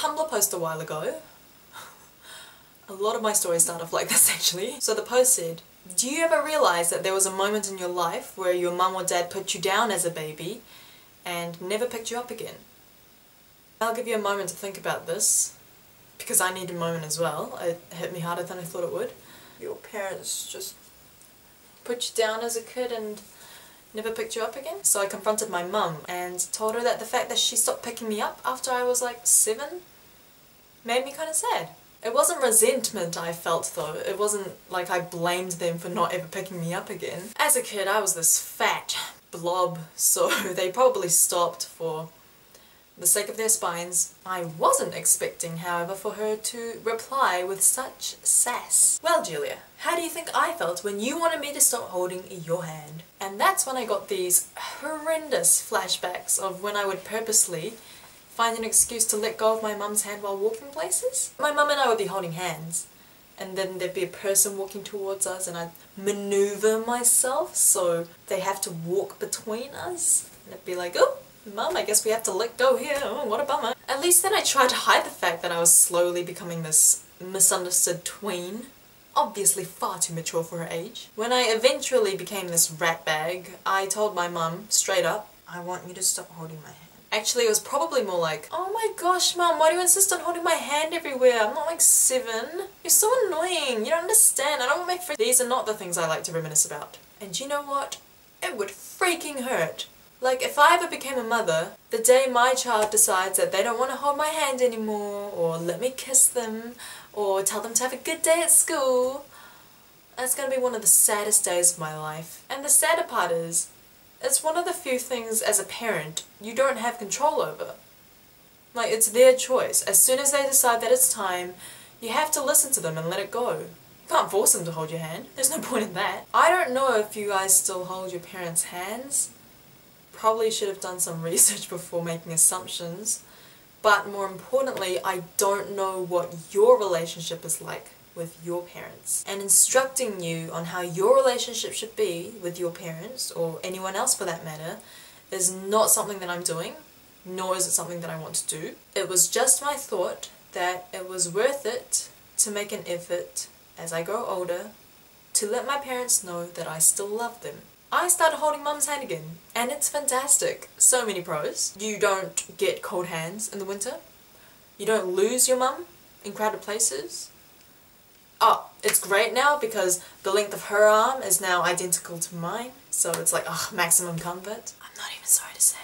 Tumblr post a while ago. A lot of my stories start off like this actually. So the post said, do you ever realize that there was a moment in your life where your mum or dad put you down as a baby and never picked you up again? I'll give you a moment to think about this, because I need a moment as well. It hit me harder than I thought it would. Your parents just put you down as a kid and never picked you up again? So I confronted my mum and told her that the fact that she stopped picking me up after I was like 7 made me kind of sad. It wasn't resentment I felt though, it wasn't like I blamed them for not ever picking me up again. As a kid I was this fat blob, so they probably stopped for the sake of their spines. I wasn't expecting, however, for her to reply with such sass. Well, Julia, how do you think I felt when you wanted me to stop holding your hand? And that's when I got these horrendous flashbacks of when I would purposely find an excuse to let go of my mum's hand while walking places. My mum and I would be holding hands, and then there'd be a person walking towards us and I'd maneuver myself so they have to walk between us. And it'd be like, oh, Mum, I guess we have to let go here, oh, what a bummer. At least then I tried to hide the fact that I was slowly becoming this misunderstood tween. Obviously far too mature for her age. When I eventually became this ratbag, I told my mum, straight up, I want you to stop holding my hand. Actually, it was probably more like, oh my gosh, Mum, why do you insist on holding my hand everywhere? I'm not like 7. You're so annoying, you don't understand, I don't want my friends. These are not the things I like to reminisce about. And you know what? It would freaking hurt. Like, if I ever became a mother, the day my child decides that they don't want to hold my hand anymore, or let me kiss them, or tell them to have a good day at school, that's going to be one of the saddest days of my life. And the sadder part is, it's one of the few things as a parent you don't have control over. Like, it's their choice. As soon as they decide that it's time, you have to listen to them and let it go. You can't force them to hold your hand. There's no point in that. I don't know if you guys still hold your parents' hands. Probably should have done some research before making assumptions, but more importantly, I don't know what your relationship is like with your parents. And instructing you on how your relationship should be with your parents, or anyone else for that matter, is not something that I'm doing, nor is it something that I want to do. It was just my thought that it was worth it to make an effort as I grow older to let my parents know that I still love them. I started holding Mum's hand again, and it's fantastic. So many pros. You don't get cold hands in the winter. You don't lose your mum in crowded places. Oh, it's great now because the length of her arm is now identical to mine, so it's like, ugh, maximum comfort. I'm not even sorry to say.